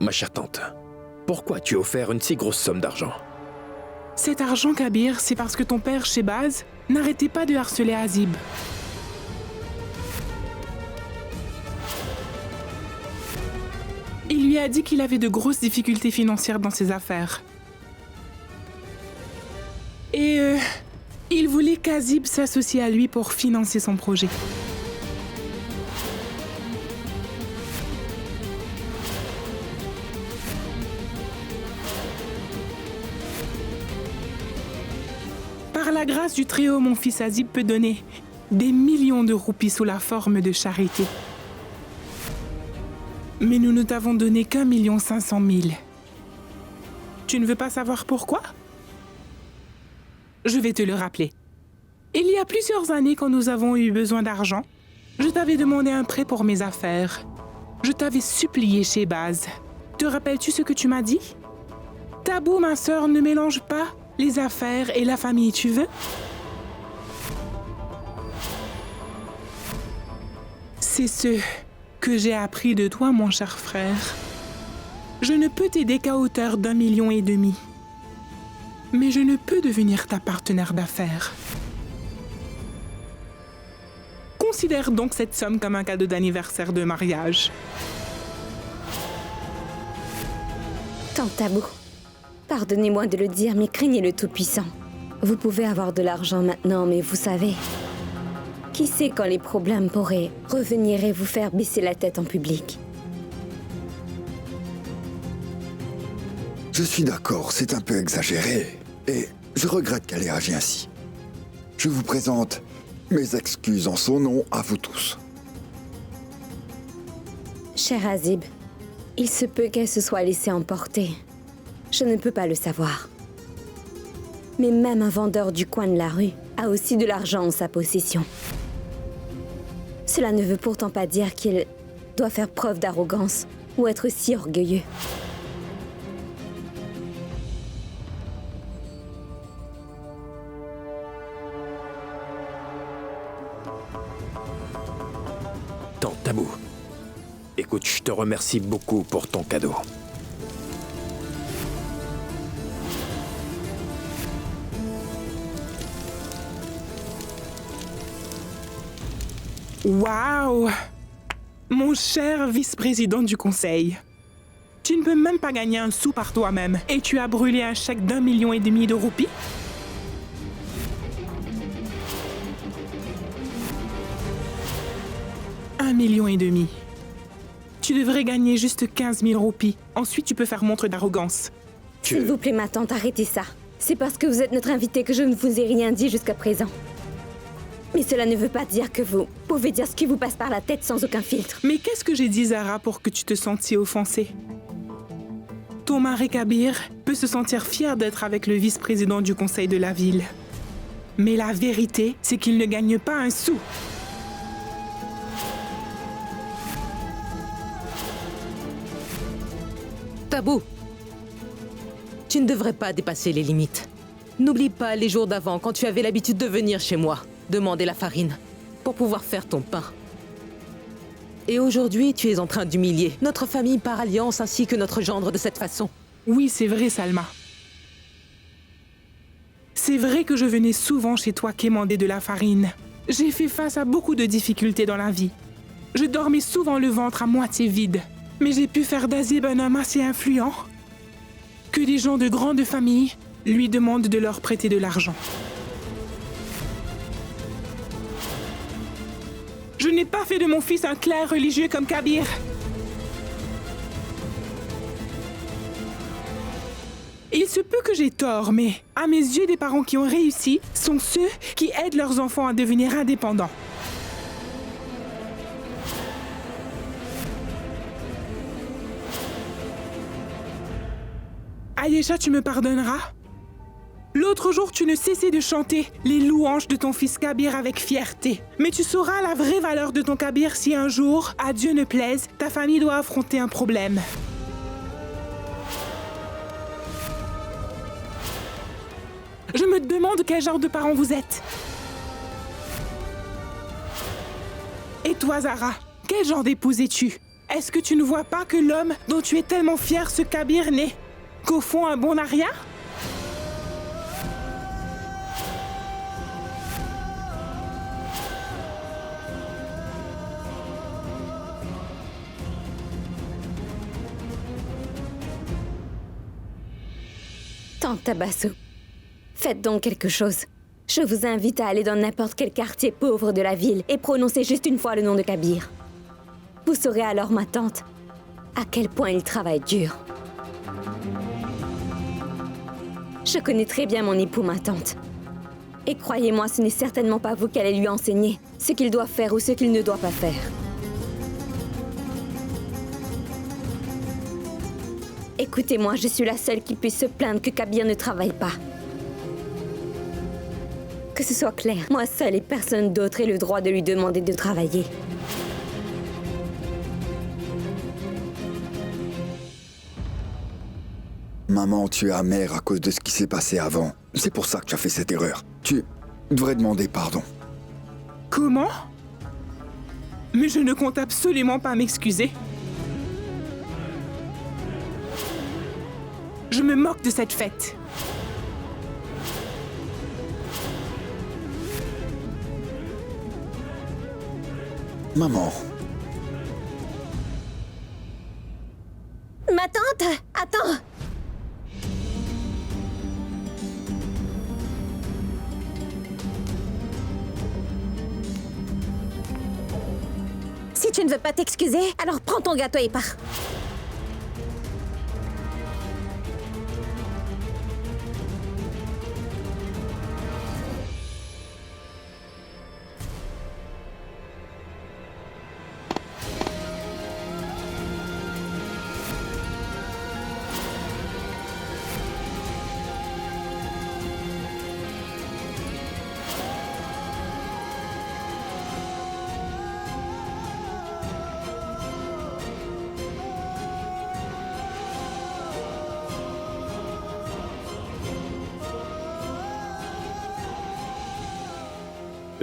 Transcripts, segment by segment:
Ma chère tante, pourquoi tu as offert une si grosse somme d'argent? Cet argent, Kabir, c'est parce que ton père, Shehbaz, n'arrêtait pas de harceler Azib. Il lui a dit qu'il avait de grosses difficultés financières dans ses affaires. Et il voulait qu'Azib s'associe à lui pour financer son projet. Par la grâce du Très-Haut, mon fils Azib peut donner des millions de roupies sous la forme de charité. Mais nous ne t'avons donné qu'1,5 million. Tu ne veux pas savoir pourquoi? Je vais te le rappeler. Il y a plusieurs années, quand nous avons eu besoin d'argent, je t'avais demandé un prêt pour mes affaires. Je t'avais supplié, Shehbaz. Te rappelles-tu ce que tu m'as dit? Tabou, ma sœur, ne mélange pas les affaires et la famille, tu veux? C'est ce que j'ai appris de toi, mon cher frère. Je ne peux t'aider qu'à hauteur d'1,5 million. Mais je ne peux devenir ta partenaire d'affaires. Considère donc cette somme comme un cadeau d'anniversaire de mariage. Tante Tabou, pardonnez-moi de le dire, mais craignez le Tout-Puissant. Vous pouvez avoir de l'argent maintenant, mais vous savez, qui sait quand les problèmes pourraient revenir et vous faire baisser la tête en public? Je suis d'accord, c'est un peu exagéré. Et je regrette qu'elle ait agi ainsi. Je vous présente mes excuses en son nom à vous tous. Cher Azib, il se peut qu'elle se soit laissée emporter. Je ne peux pas le savoir. Mais même un vendeur du coin de la rue a aussi de l'argent en sa possession. Cela ne veut pourtant pas dire qu'il doit faire preuve d'arrogance ou être si orgueilleux. Tante Tabou, écoute, je te remercie beaucoup pour ton cadeau. Waouh! Mon cher vice-président du conseil. Tu ne peux même pas gagner un sou par toi-même. Et tu as brûlé un chèque d'1,5 million de roupies? $1,5 million. Tu devrais gagner juste 15 000 roupies. Ensuite, tu peux faire montre d'arrogance. S'il vous plaît, ma tante, arrêtez ça. C'est parce que vous êtes notre invité que je ne vous ai rien dit jusqu'à présent. Mais cela ne veut pas dire que vous pouvez dire ce qui vous passe par la tête sans aucun filtre. Mais qu'est-ce que j'ai dit, Zara, pour que tu te sentes si offensée? Ton mari Kabir peut se sentir fier d'être avec le vice-président du conseil de la ville. Mais la vérité, c'est qu'il ne gagne pas un sou. Tabou, tu ne devrais pas dépasser les limites. N'oublie pas les jours d'avant, quand tu avais l'habitude de venir chez moi, demander la farine, pour pouvoir faire ton pain. Et aujourd'hui, tu es en train d'humilier notre famille par alliance ainsi que notre gendre de cette façon. Oui, c'est vrai, Salma. C'est vrai que je venais souvent chez toi quémander de la farine. J'ai fait face à beaucoup de difficultés dans la vie. Je dormais souvent le ventre à moitié vide. Mais j'ai pu faire d'Azib un homme assez influent que des gens de grande famille lui demandent de leur prêter de l'argent. Je n'ai pas fait de mon fils un clerc religieux comme Kabir. Il se peut que j'ai tort, mais à mes yeux, des parents qui ont réussi sont ceux qui aident leurs enfants à devenir indépendants. Aïcha, tu me pardonneras? L'autre jour, tu ne cessais de chanter les louanges de ton fils Kabir avec fierté. Mais tu sauras la vraie valeur de ton Kabir si un jour, à Dieu ne plaise, ta famille doit affronter un problème. Je me demande quel genre de parent vous êtes. Et toi, Zara, quel genre d'épouse es-tu? Est-ce que tu ne vois pas que l'homme dont tu es tellement fier, ce Kabir, n'est qu'au fond un bon aria? Tante Tabasso, faites donc quelque chose. Je vous invite à aller dans n'importe quel quartier pauvre de la ville et prononcer juste une fois le nom de Kabir. Vous saurez alors, ma tante, à quel point il travaille dur. Je connais très bien mon époux, ma tante. Et croyez-moi, ce n'est certainement pas vous qui allez lui enseigner ce qu'il doit faire ou ce qu'il ne doit pas faire. Écoutez-moi, je suis la seule qui puisse se plaindre que Kabir ne travaille pas. Que ce soit clair, moi seule et personne d'autre ait le droit de lui demander de travailler. Maman, tu es amère à cause de ce qui s'est passé avant. C'est pour ça que tu as fait cette erreur. Tu devrais demander pardon. Comment? Mais je ne compte absolument pas m'excuser. Je me moque de cette fête. Maman, Ma tante, attends! Si tu ne veux pas t'excuser, alors prends ton gâteau et pars.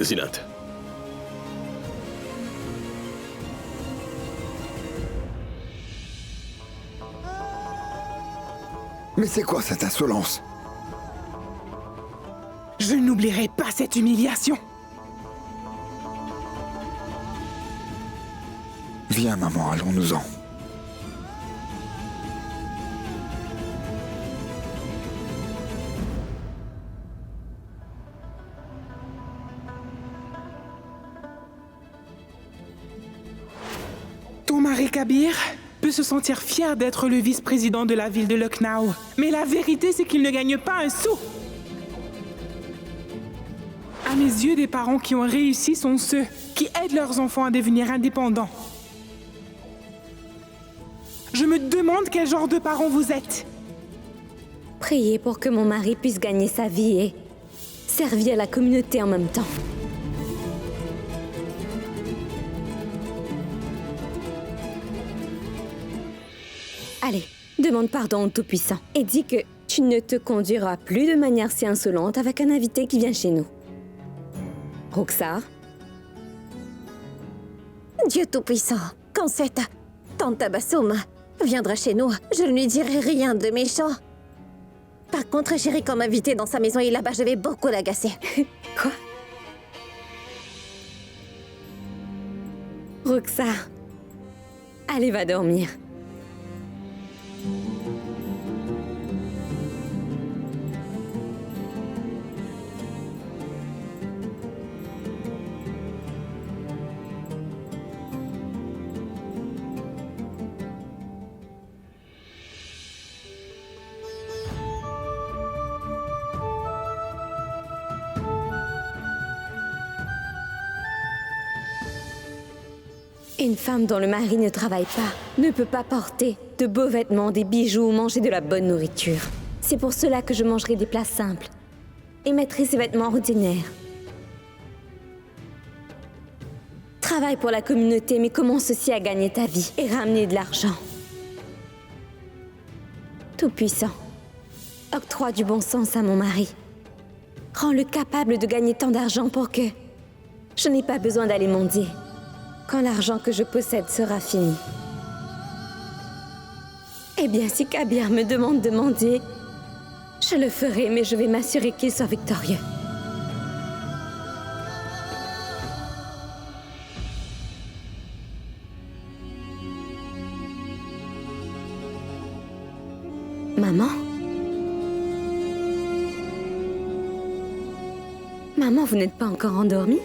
Zinat. mais c'est quoi cette insolence? Je n'oublierai pas cette humiliation. Viens, maman, allons-nous-en. Ton mari Kabir peut se sentir fier d'être le vice-président de la ville de Lucknow. Mais la vérité, c'est qu'il ne gagne pas un sou. À mes yeux, des parents qui ont réussi sont ceux qui aident leurs enfants à devenir indépendants. Je me demande quel genre de parents vous êtes. Priez pour que mon mari puisse gagner sa vie et servir la communauté en même temps. Allez, demande pardon au Tout-Puissant et dis que tu ne te conduiras plus de manière si insolente avec un invité qui vient chez nous. Roxar? Dieu Tout-Puissant, quand cette tante Tabassoum viendra chez nous, je ne lui dirai rien de méchant. Par contre, j'irai comme invité dans sa maison et là-bas, je vais beaucoup l'agacer. Quoi? Roxar, allez, va dormir. Une femme dont le mari ne travaille pas ne peut pas porter de beaux vêtements, des bijoux ou manger de la bonne nourriture. C'est pour cela que je mangerai des plats simples et mettrai ces vêtements ordinaires. Travaille pour la communauté, mais commence aussi à gagner ta vie et ramener de l'argent. Tout-Puissant, octroie du bon sens à mon mari. Rends-le capable de gagner tant d'argent pour que je n'ai pas besoin d'aller mendier quand l'argent que je possède sera fini. Eh bien, si Kabir me demande de mendier, je le ferai, mais je vais m'assurer qu'il soit victorieux. Maman? Maman, vous n'êtes pas encore endormie?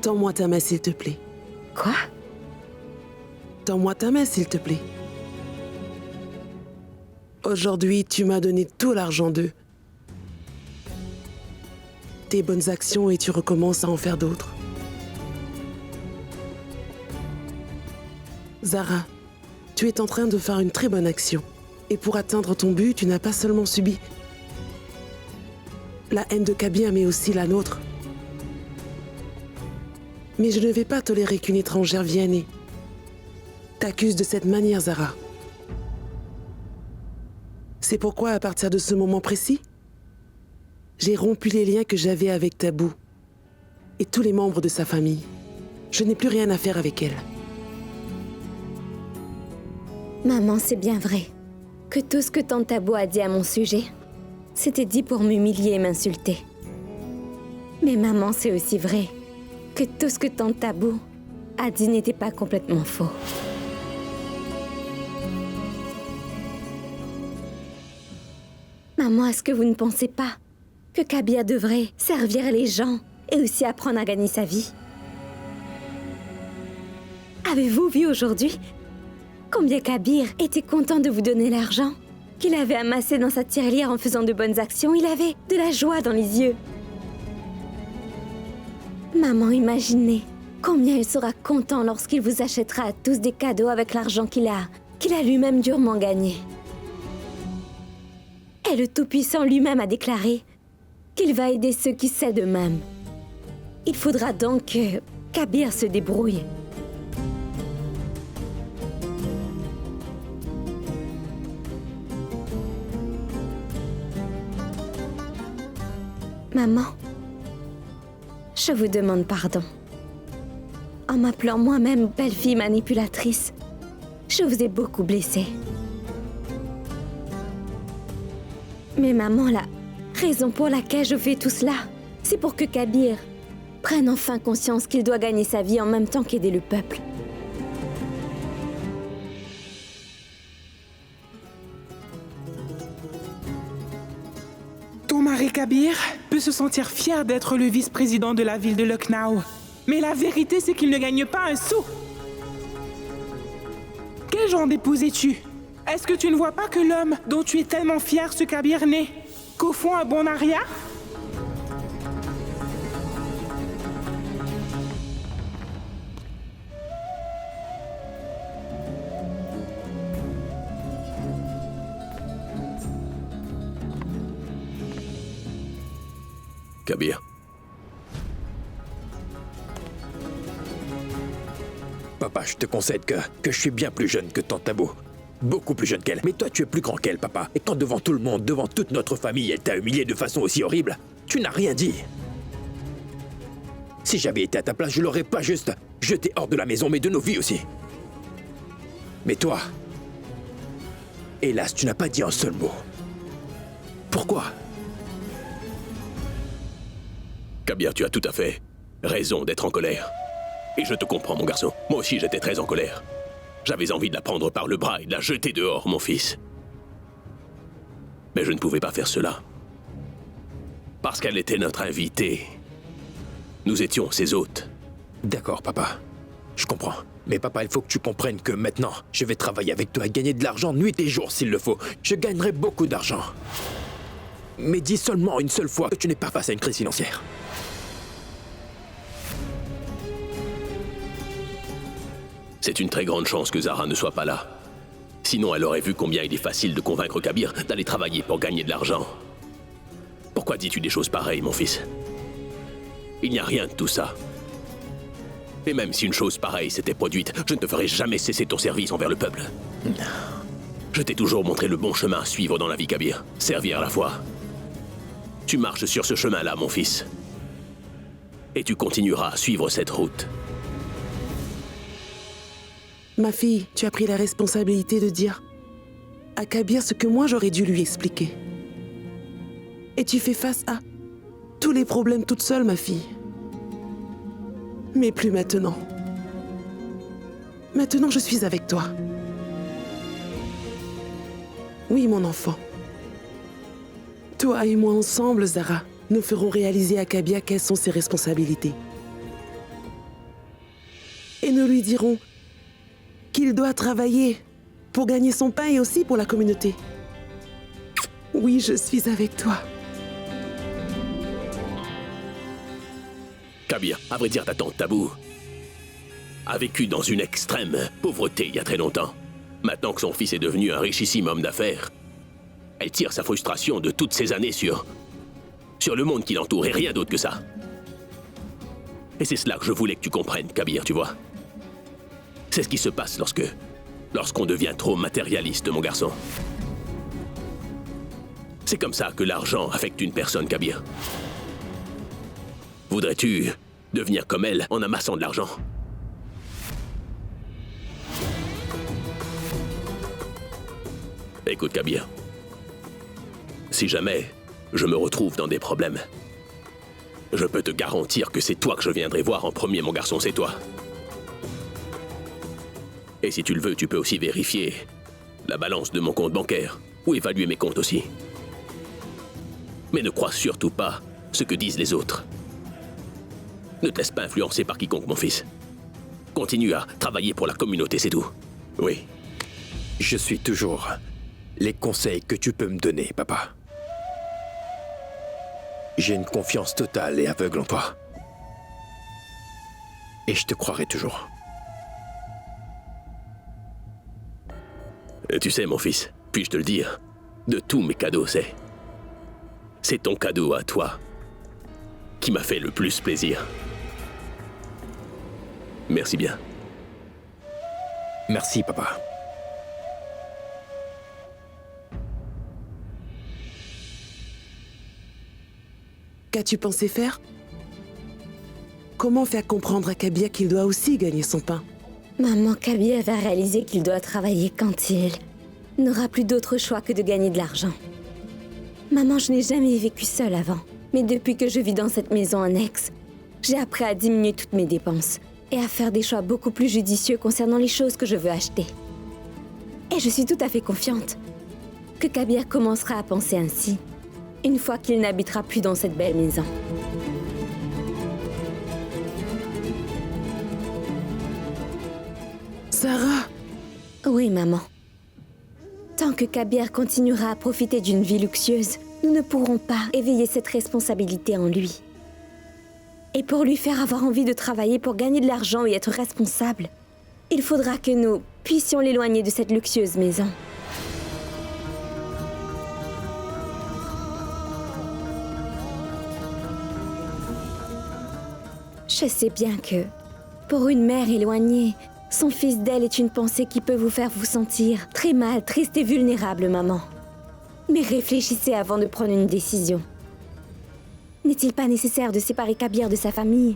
Tends-moi ta main, s'il te plaît. Quoi? Tends-moi ta main, s'il te plaît. Aujourd'hui, tu m'as donné tout l'argent d'eux. Tes bonnes actions et tu recommences à en faire d'autres. Zara, tu es en train de faire une très bonne action. Et pour atteindre ton but, tu n'as pas seulement subi la haine de Kabir, mais aussi la nôtre. Mais je ne vais pas tolérer qu'une étrangère vienne et t'accuse de cette manière, Zara. C'est pourquoi, à partir de ce moment précis, j'ai rompu les liens que j'avais avec Tabou et tous les membres de sa famille. Je n'ai plus rien à faire avec elle. Maman, c'est bien vrai que tout ce que Tante Tabou a dit à mon sujet, c'était dit pour m'humilier et m'insulter. Mais maman, c'est aussi vrai que tout ce que Tante Tabou a dit n'était pas complètement faux. Maman, est-ce que vous ne pensez pas que Kabir devrait servir les gens et aussi apprendre à gagner sa vie? Avez-vous vu aujourd'hui combien Kabir était content de vous donner l'argent qu'il avait amassé dans sa tirelire en faisant de bonnes actions? Il avait de la joie dans les yeux. Maman, imaginez combien il sera content lorsqu'il vous achètera à tous des cadeaux avec l'argent qu'il a lui-même durement gagné. Et le Tout-Puissant lui-même a déclaré qu'il va aider ceux qui s'aident eux-mêmes. Il faudra donc que Kabir se débrouille. Maman, je vous demande pardon. En m'appelant moi-même belle-fille manipulatrice, je vous ai beaucoup blessée. Mais maman, la raison pour laquelle je fais tout cela, c'est pour que Kabir prenne enfin conscience qu'il doit gagner sa vie en même temps qu'aider le peuple. Ton mari Kabir peut se sentir fier d'être le vice-président de la ville de Lucknow. Mais la vérité, c'est qu'il ne gagne pas un sou. Quel genre d'épouse es-tu? Est-ce que tu ne vois pas que l'homme dont tu es tellement fier, ce Kabir, n'est qu'au fond un bon aria? Kabir. Papa, je te concède que je suis bien plus jeune que Tante Tabou. Beaucoup plus jeune qu'elle. Mais toi, tu es plus grand qu'elle, papa. Et quand devant tout le monde, devant toute notre famille, elle t'a humilié de façon aussi horrible, tu n'as rien dit. Si j'avais été à ta place, je l'aurais pas juste jeté hors de la maison, mais de nos vies aussi. Mais toi, hélas, tu n'as pas dit un seul mot. Pourquoi? Kabir, tu as tout à fait raison d'être en colère. Et je te comprends, mon garçon. Moi aussi, j'étais très en colère. J'avais envie de la prendre par le bras et de la jeter dehors, mon fils. Mais je ne pouvais pas faire cela. Parce qu'elle était notre invitée. Nous étions ses hôtes. D'accord, papa. Je comprends. Mais papa, il faut que tu comprennes que maintenant, je vais travailler avec toi et gagner de l'argent nuit et jour s'il le faut. Je gagnerai beaucoup d'argent. Mais dis seulement une seule fois que tu n'es pas face à une crise financière. C'est une très grande chance que Zara ne soit pas là. Sinon, elle aurait vu combien il est facile de convaincre Kabir d'aller travailler pour gagner de l'argent. Pourquoi dis-tu des choses pareilles, mon fils? Il n'y a rien de tout ça. Et même si une chose pareille s'était produite, je ne te ferai jamais cesser ton service envers le peuple. Je t'ai toujours montré le bon chemin à suivre dans la vie, Kabir. Servir à la foi. Tu marches sur ce chemin-là, mon fils. Et tu continueras à suivre cette route. Ma fille, tu as pris la responsabilité de dire à Kabir ce que moi j'aurais dû lui expliquer. Et tu fais face à tous les problèmes toute seule, ma fille. Mais plus maintenant. Maintenant, je suis avec toi. Oui, mon enfant. Toi et moi ensemble, Zara, nous ferons réaliser à Kabir quelles sont ses responsabilités. Et nous lui dirons qu'il doit travailler pour gagner son pain et aussi pour la communauté. Oui, je suis avec toi. Kabir, à vrai dire, ta tante Tabou a vécu dans une extrême pauvreté il y a très longtemps. Maintenant que son fils est devenu un richissime homme d'affaires, elle tire sa frustration de toutes ces années sur le monde qui l'entoure et rien d'autre que ça. Et c'est cela que je voulais que tu comprennes, Kabir, tu vois. C'est ce qui se passe lorsqu'on devient trop matérialiste, mon garçon. C'est comme ça que l'argent affecte une personne, Kabir. Voudrais-tu devenir comme elle en amassant de l'argent? Écoute, Kabir. Si jamais je me retrouve dans des problèmes, je peux te garantir que c'est toi que je viendrai voir en premier, mon garçon, c'est toi. Et si tu le veux, tu peux aussi vérifier la balance de mon compte bancaire ou évaluer mes comptes aussi. Mais ne crois surtout pas ce que disent les autres. Ne te laisse pas influencer par quiconque, mon fils. Continue à travailler pour la communauté, c'est tout. Oui. Je suis toujours les conseils que tu peux me donner, papa. J'ai une confiance totale et aveugle en toi. Et je te croirai toujours. Et tu sais, mon fils, puis-je te le dire, de tous mes cadeaux, c'est ton cadeau à toi qui m'a fait le plus plaisir. Merci bien. Merci, papa. Qu'as-tu pensé faire? Comment faire comprendre à Kabir qu'il doit aussi gagner son pain? Maman, Kabir va réaliser qu'il doit travailler quand il n'aura plus d'autre choix que de gagner de l'argent. Maman, je n'ai jamais vécu seule avant. Mais depuis que je vis dans cette maison annexe, j'ai appris à diminuer toutes mes dépenses et à faire des choix beaucoup plus judicieux concernant les choses que je veux acheter. Et je suis tout à fait confiante que Kabir commencera à penser ainsi une fois qu'il n'habitera plus dans cette belle maison. Sarah! Oui, maman. Tant que Kabir continuera à profiter d'une vie luxueuse, nous ne pourrons pas éveiller cette responsabilité en lui. Et pour lui faire avoir envie de travailler pour gagner de l'argent et être responsable, il faudra que nous puissions l'éloigner de cette luxueuse maison. Je sais bien que, pour une mère éloignée, son fils d'elle est une pensée qui peut vous faire vous sentir très mal, triste et vulnérable, maman. Mais réfléchissez avant de prendre une décision. N'est-il pas nécessaire de séparer Kabir de sa famille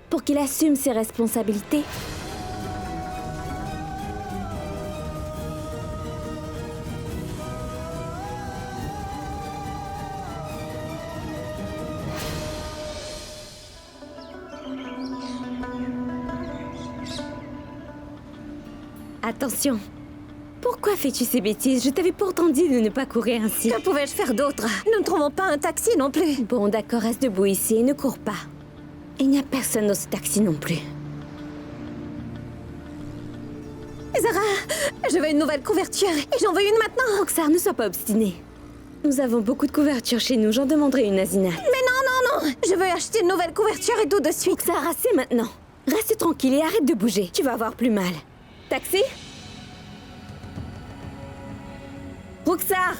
pour qu'il assume ses responsabilités ? Attention. Pourquoi fais-tu ces bêtises? Je t'avais pourtant dit de ne pas courir ainsi. Que pouvais-je faire d'autre? Nous ne trouvons pas un taxi non plus. Bon, d'accord, reste debout ici et ne cours pas. Il n'y a personne dans ce taxi non plus. Zara, je veux une nouvelle couverture et j'en veux une maintenant. Roxar, ne sois pas obstinée. Nous avons beaucoup de couvertures chez nous, j'en demanderai une à Zina. Mais non, je veux acheter une nouvelle couverture et tout de suite. Roxar, assez maintenant. Reste tranquille et arrête de bouger, tu vas avoir plus mal. Taxi? Roxar!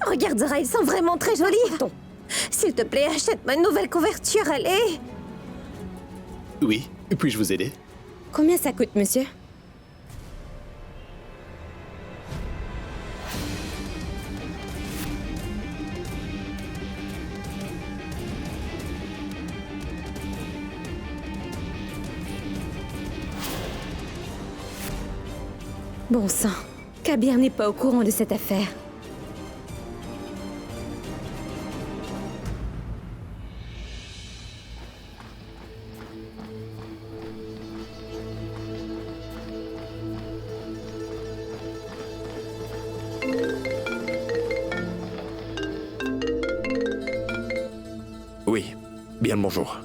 Regarde Zara, ils sont vraiment très jolis. S'il te plaît, achète-moi une nouvelle couverture, allez. Oui, puis-je vous aider? Combien ça coûte, monsieur? Bon sang, Kabir n'est pas au courant de cette affaire. Oui, bien le bonjour.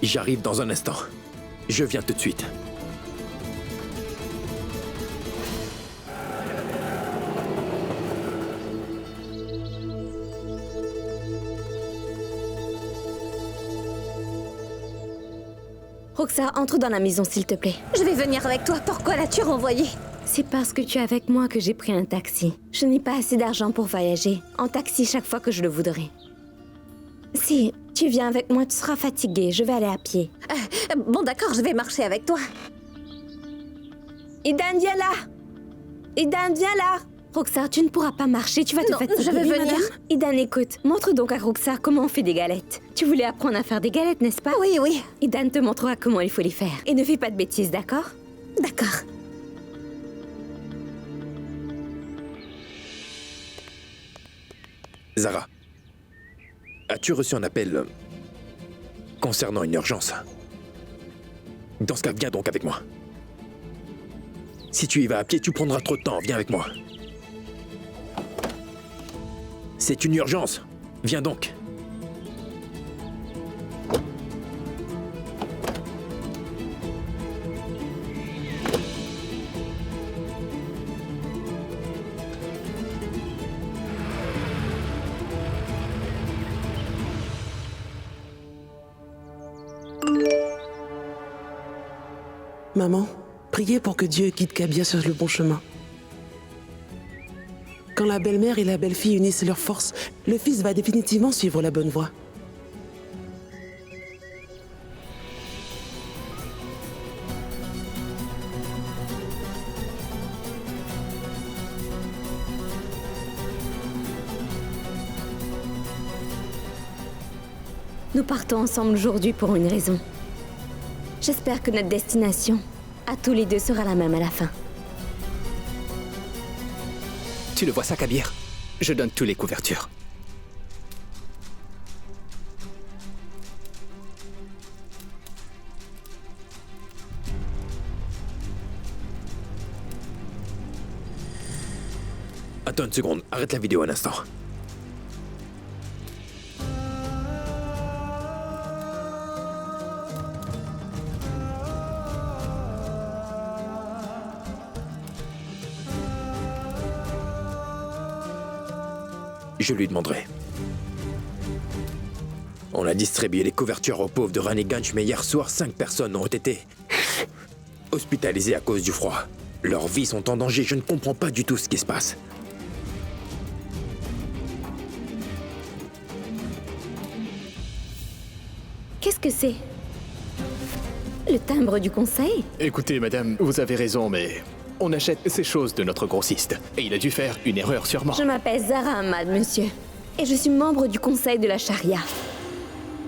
J'arrive dans un instant. Je viens tout de suite. Roxa, entre dans la maison, s'il te plaît. Je vais venir avec toi. Pourquoi l'as-tu renvoyé? C'est parce que tu es avec moi que j'ai pris un taxi. Je n'ai pas assez d'argent pour voyager en taxi chaque fois que je le voudrais. Si tu viens avec moi, tu seras fatigué. Je vais aller à pied. Bon, d'accord, je vais marcher avec toi. Idan, viens là! Idan, viens là! Roxa, tu ne pourras pas marcher, tu vas te Non, fatiguer. je vais Oui, venir. madame. Idan, écoute, montre donc à Roxa comment on fait des galettes. Tu voulais apprendre à faire des galettes, n'est-ce pas? Oui, oui. Idan te montrera comment il faut les faire. Et ne fais pas de bêtises, d'accord? D'accord. Zara, as-tu reçu un appel concernant une urgence? Dans ce cas, viens donc avec moi. Si tu y vas à pied, tu prendras trop de temps. Viens avec moi. C'est une urgence. Viens donc. Maman, priez pour que Dieu guide Kabir sur le bon chemin. Quand la belle-mère et la belle-fille unissent leurs forces, le fils va définitivement suivre la bonne voie. Nous partons ensemble aujourd'hui pour une raison. J'espère que notre destination, à tous les deux, sera la même à la fin. Tu le vois ça, Kabir? Je donne toutes les couvertures. Attends une seconde. Arrête la vidéo un instant. Je lui demanderai. On a distribué les couvertures aux pauvres de Raniganj, mais hier soir, 5 personnes ont été hospitalisées à cause du froid. Leurs vies sont en danger, je ne comprends pas du tout ce qui se passe. Qu'est-ce que c'est? Le timbre du conseil? Écoutez, madame, vous avez raison, mais on achète ces choses de notre grossiste. Et il a dû faire une erreur sûrement. Je m'appelle Zara Ahmad, monsieur. Et je suis membre du conseil de la charia.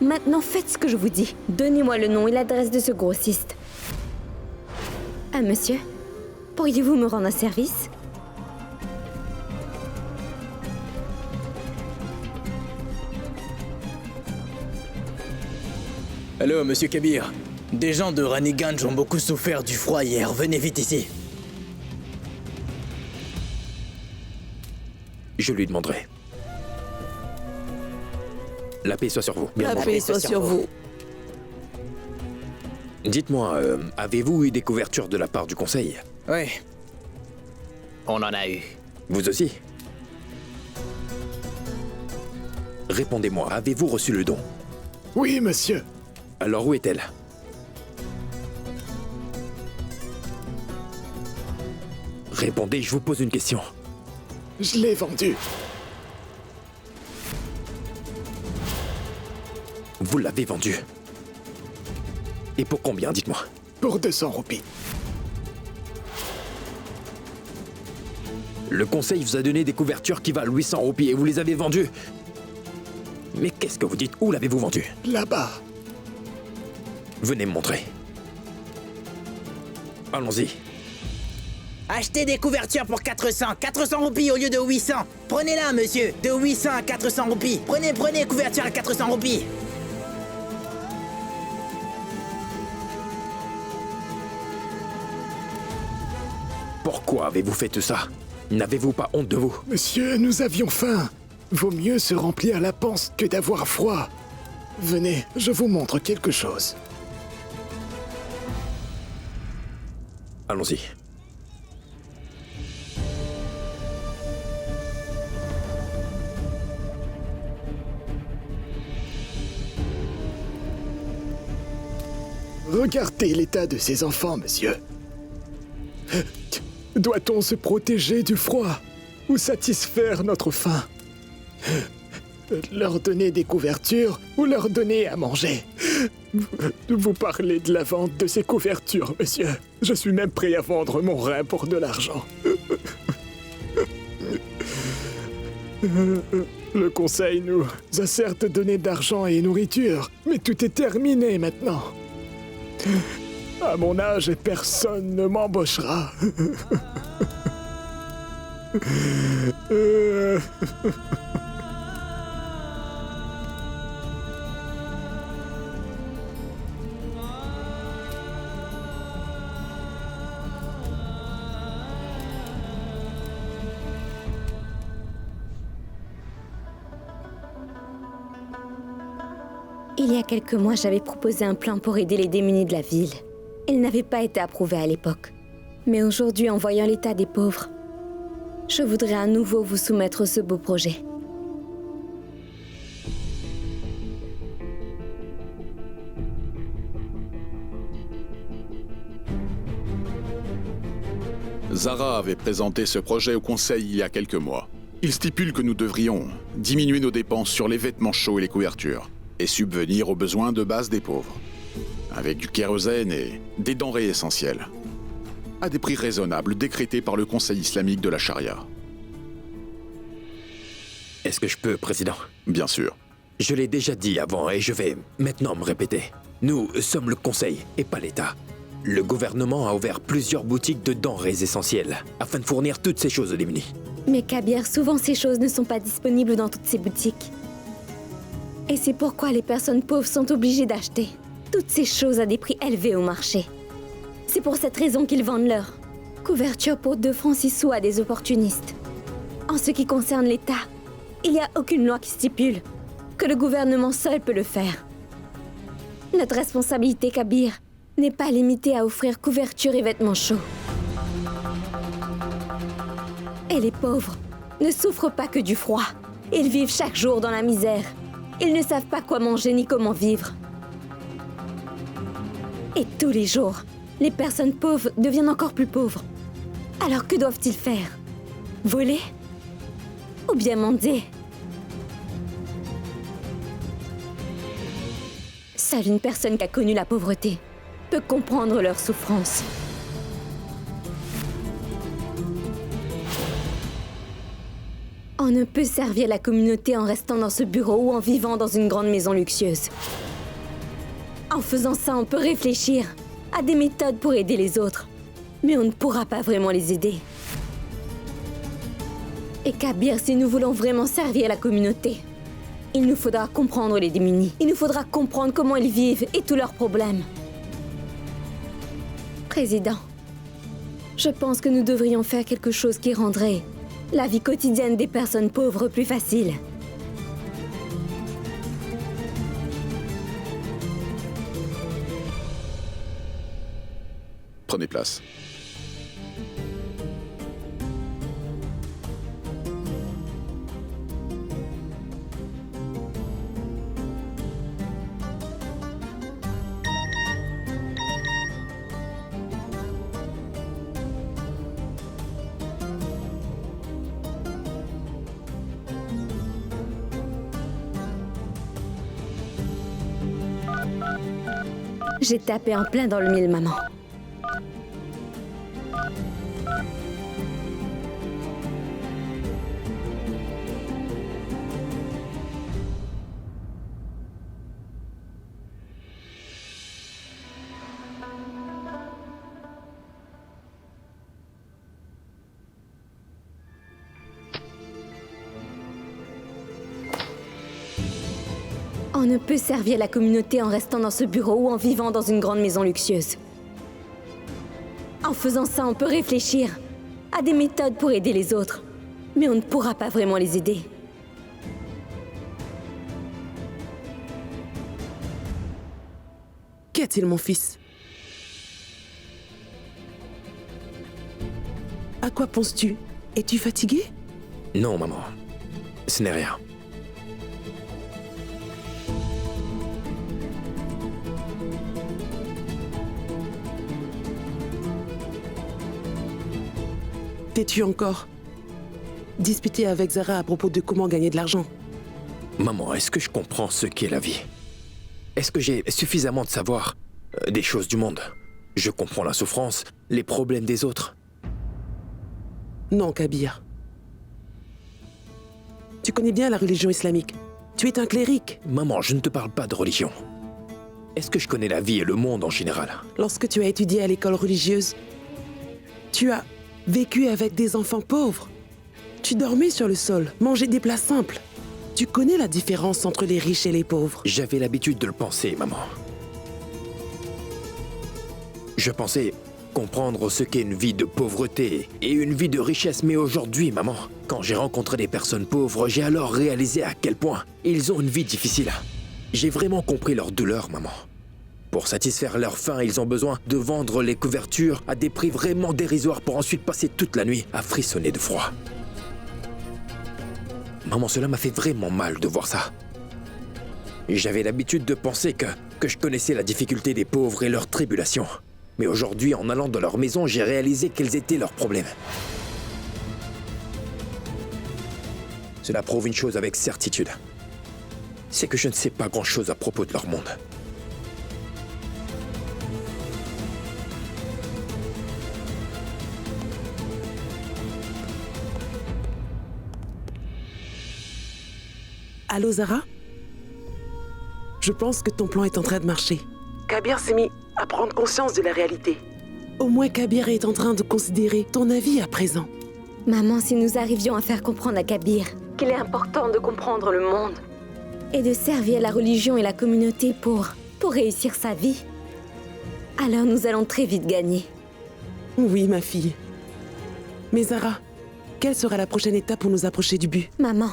Maintenant, faites ce que je vous dis. Donnez-moi le nom et l'adresse de ce grossiste. Ah, monsieur, pourriez-vous me rendre un service? Allô, monsieur Kabir. Des gens de Raniganj ont beaucoup souffert du froid hier. Venez vite ici. Je lui demanderai. La paix soit sur vous. La paix soit sur vous. Dites-moi, avez-vous eu des couvertures de la part du conseil? Oui. On en a eu. Vous aussi? Répondez-moi, avez-vous reçu le don? Oui, monsieur. Alors où est-elle? Répondez, je vous pose une question. Je l'ai vendu. Vous l'avez vendue. Et pour combien, dites-moi? Pour 200 roupies. Le conseil vous a donné des couvertures qui valent 800 roupies et vous les avez vendues. Mais qu'est-ce que vous dites? Où l'avez-vous vendu? Là-bas. Venez me montrer. Allons-y. Achetez des couvertures pour 400 roupies au lieu de 800. Prenez-la, monsieur. De 800 à 400 roupies. Prenez, couverture à 400 roupies. Pourquoi avez-vous fait tout ça? N'avez-vous pas honte de vous? Monsieur, nous avions faim. Vaut mieux se remplir la panse que d'avoir froid. Venez, je vous montre quelque chose. Allons-y. Regardez l'état de ces enfants, monsieur. Doit-on se protéger du froid ou satisfaire notre faim? Leur donner des couvertures ou leur donner à manger? Vous parlez de la vente de ces couvertures, monsieur. Je suis même prêt à vendre mon rein pour de l'argent. Le conseil nous a certes donné d'argent et nourriture, mais tout est terminé maintenant. À mon âge, personne ne m'embauchera. Il y a quelques mois, j'avais proposé un plan pour aider les démunis de la ville. Il n'avait pas été approuvé à l'époque. Mais aujourd'hui, en voyant l'état des pauvres, je voudrais à nouveau vous soumettre ce beau projet. Zara avait présenté ce projet au Conseil il y a quelques mois. Il stipule que nous devrions diminuer nos dépenses sur les vêtements chauds et les couvertures, et subvenir aux besoins de base des pauvres, avec du kérosène et des denrées essentielles, à des prix raisonnables décrétés par le Conseil islamique de la charia. Est-ce que je peux, Président? Bien sûr. Je l'ai déjà dit avant et je vais maintenant me répéter. Nous sommes le Conseil et pas l'État. Le gouvernement a ouvert plusieurs boutiques de denrées essentielles afin de fournir toutes ces choses aux démunis. Mais Kabir, souvent ces choses ne sont pas disponibles dans toutes ces boutiques. Et c'est pourquoi les personnes pauvres sont obligées d'acheter toutes ces choses à des prix élevés au marché. C'est pour cette raison qu'ils vendent leurs couvertures pour 2 francs 6 sous à des opportunistes. En ce qui concerne l'État, il n'y a aucune loi qui stipule que le gouvernement seul peut le faire. Notre responsabilité, Kabir, n'est pas limitée à offrir couvertures et vêtements chauds. Et les pauvres ne souffrent pas que du froid. Ils vivent chaque jour dans la misère. Ils ne savent pas quoi manger ni comment vivre. Et tous les jours, les personnes pauvres deviennent encore plus pauvres. Alors que doivent-ils faire? Voler? Ou bien mendier? Seule une personne qui a connu la pauvreté peut comprendre leur souffrance. On ne peut servir la communauté en restant dans ce bureau ou en vivant dans une grande maison luxueuse. En faisant ça, on peut réfléchir à des méthodes pour aider les autres. Mais on ne pourra pas vraiment les aider. Et Kabir, si nous voulons vraiment servir la communauté, il nous faudra comprendre les démunis. Il nous faudra comprendre comment ils vivent et tous leurs problèmes. Président, je pense que nous devrions faire quelque chose qui rendrait la vie quotidienne des personnes pauvres plus facile. Prenez place. J'ai tapé en plein dans le mille, maman. On ne peut servir la communauté en restant dans ce bureau ou en vivant dans une grande maison luxueuse. En faisant ça, on peut réfléchir à des méthodes pour aider les autres. Mais on ne pourra pas vraiment les aider. Qu'y a-t-il, mon fils? À quoi penses-tu? Es-tu fatigué? Non, maman. Ce n'est rien. T'es-tu encore disputé avec Zara à propos de comment gagner de l'argent? Maman, est-ce que je comprends ce qu'est la vie? Est-ce que j'ai suffisamment de savoir des choses du monde? Je comprends la souffrance, les problèmes des autres. Non, Kabir. Tu connais bien la religion islamique. Tu es un cléric. Maman, je ne te parle pas de religion. Est-ce que je connais la vie et le monde en général? Lorsque tu as étudié à l'école religieuse, tu as vécu avec des enfants pauvres. Tu dormais sur le sol, mangeais des plats simples. Tu connais la différence entre les riches et les pauvres. J'avais l'habitude de le penser, maman. Je pensais comprendre ce qu'est une vie de pauvreté et une vie de richesse, mais aujourd'hui, maman, quand j'ai rencontré des personnes pauvres, j'ai alors réalisé à quel point ils ont une vie difficile. J'ai vraiment compris leur douleur, maman. Pour satisfaire leur faim, ils ont besoin de vendre les couvertures à des prix vraiment dérisoires pour ensuite passer toute la nuit à frissonner de froid. Maman, cela m'a fait vraiment mal de voir ça. J'avais l'habitude de penser que je connaissais la difficulté des pauvres et leurs tribulations. Mais aujourd'hui, en allant dans leur maison, j'ai réalisé quels étaient leurs problèmes. Cela prouve une chose avec certitude. C'est que je ne sais pas grand-chose à propos de leur monde. Allô, Zara? Je pense que ton plan est en train de marcher. Kabir s'est mis à prendre conscience de la réalité. Au moins, Kabir est en train de considérer ton avis à présent. Maman, si nous arrivions à faire comprendre à Kabir qu'il est important de comprendre le monde et de servir la religion et la communauté pour réussir sa vie, alors nous allons très vite gagner. Oui, ma fille. Mais Zara, quelle sera la prochaine étape pour nous approcher du but? Maman,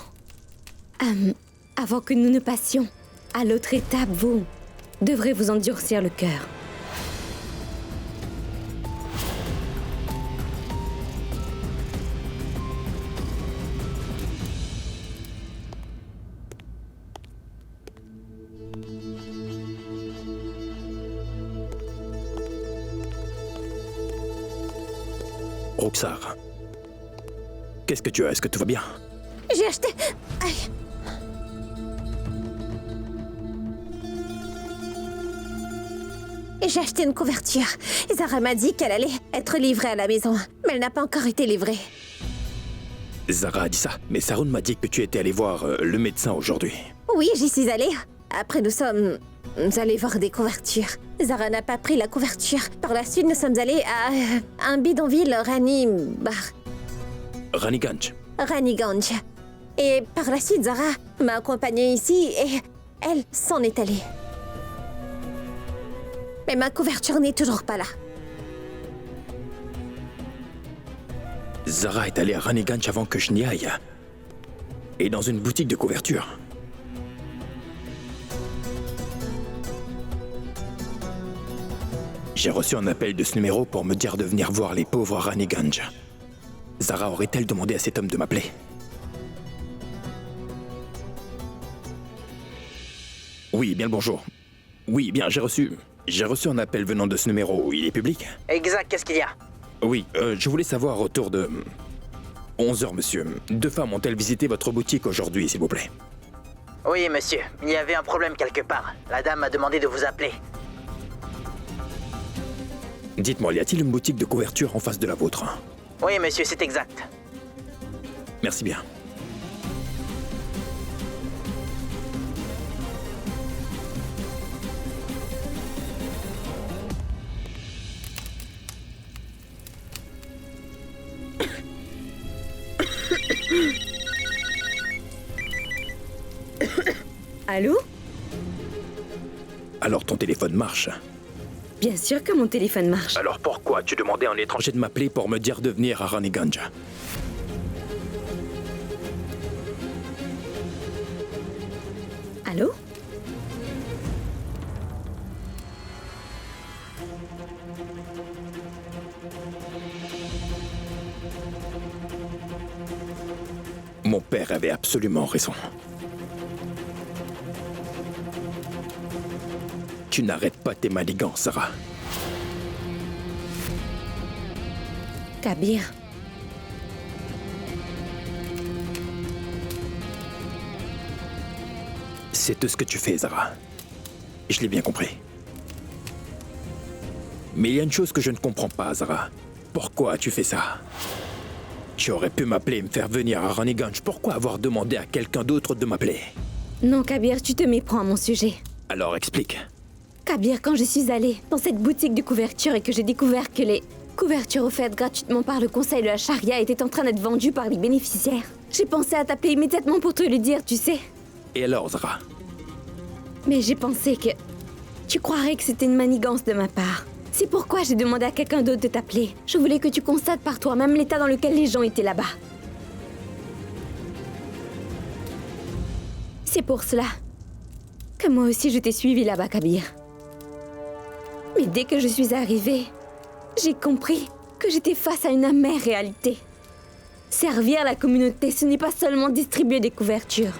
avant que nous ne passions à l'autre étape, vous devrez vous endurcir le cœur. Roxar, qu'est-ce que tu as? Est-ce que tout va bien? J'ai acheté... Aïe. J'ai acheté une couverture. Zara m'a dit qu'elle allait être livrée à la maison, mais elle n'a pas encore été livrée. Zara a dit ça, mais Saroun m'a dit que tu étais allé voir le médecin aujourd'hui. Oui, j'y suis allée. Après, nous sommes allés voir des couvertures. Zara n'a pas pris la couverture. Par la suite, nous sommes allés à un bidonville Raniganj. Raniganj. Et par la suite, Zara m'a accompagnée ici et elle s'en est allée. Mais ma couverture n'est toujours pas là. Zara est allée à Raniganj avant que je n'y aille. Et dans une boutique de couverture. J'ai reçu un appel de ce numéro pour me dire de venir voir les pauvres à Raniganj. Zara aurait-elle demandé à cet homme de m'appeler? Oui, bien le bonjour. Oui, bien, j'ai reçu un appel venant de ce numéro. Il est public? Exact, qu'est-ce qu'il y a? Oui, je voulais savoir autour de 11h, monsieur. 2 femmes ont-elles visité votre boutique aujourd'hui, s'il vous plaît? Oui, monsieur. Il y avait un problème quelque part. La dame m'a demandé de vous appeler. Dites-moi, y a-t-il une boutique de couverture en face de la vôtre? Oui, monsieur, c'est exact. Merci bien. Allô? Alors ton téléphone marche. Bien sûr que mon téléphone marche. Alors pourquoi tu demandais à un étranger de m'appeler pour me dire de venir à Raniganj? Allô? Mon père avait absolument raison. Tu n'arrêtes pas tes manigances, Zara. Kabir. C'est tout ce que tu fais, Zara. Je l'ai bien compris. Mais il y a une chose que je ne comprends pas, Zara. Pourquoi tu fais ça? Tu aurais pu m'appeler et me faire venir à Raniganj. Pourquoi avoir demandé à quelqu'un d'autre de m'appeler? Non, Kabir, tu te méprends à mon sujet. Alors explique. Kabir, quand je suis allée dans cette boutique de couverture et que j'ai découvert que les couvertures offertes gratuitement par le conseil de la charia étaient en train d'être vendues par les bénéficiaires, j'ai pensé à t'appeler immédiatement pour te le dire, tu sais. Et alors, Zara? Mais j'ai pensé que tu croirais que c'était une manigance de ma part. C'est pourquoi j'ai demandé à quelqu'un d'autre de t'appeler. Je voulais que tu constates par toi-même l'état dans lequel les gens étaient là-bas. C'est pour cela que moi aussi je t'ai suivi là-bas, Kabir. Mais dès que je suis arrivée, j'ai compris que j'étais face à une amère réalité. Servir la communauté, ce n'est pas seulement distribuer des couvertures.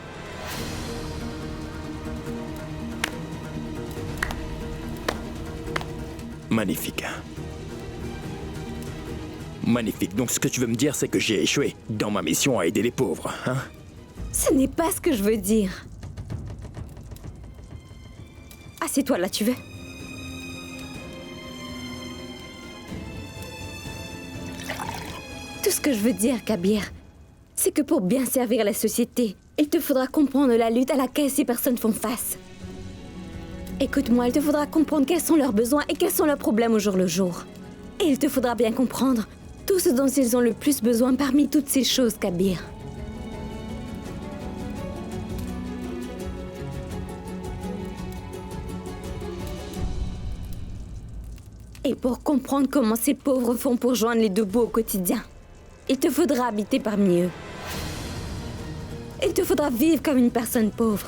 Magnifique. Magnifique. Donc ce que tu veux me dire, c'est que j'ai échoué dans ma mission à aider les pauvres, hein? Ce n'est pas ce que je veux dire. Assieds-toi là, tu veux? Tout ce que je veux dire, Kabir, c'est que pour bien servir la société, il te faudra comprendre la lutte à laquelle ces personnes font face. Écoute-moi, il te faudra comprendre quels sont leurs besoins et quels sont leurs problèmes au jour le jour. Et il te faudra bien comprendre tout ce dont ils ont le plus besoin parmi toutes ces choses, Kabir. Et pour comprendre comment ces pauvres font pour joindre les deux bouts au quotidien, il te faudra habiter parmi eux. Il te faudra vivre comme une personne pauvre.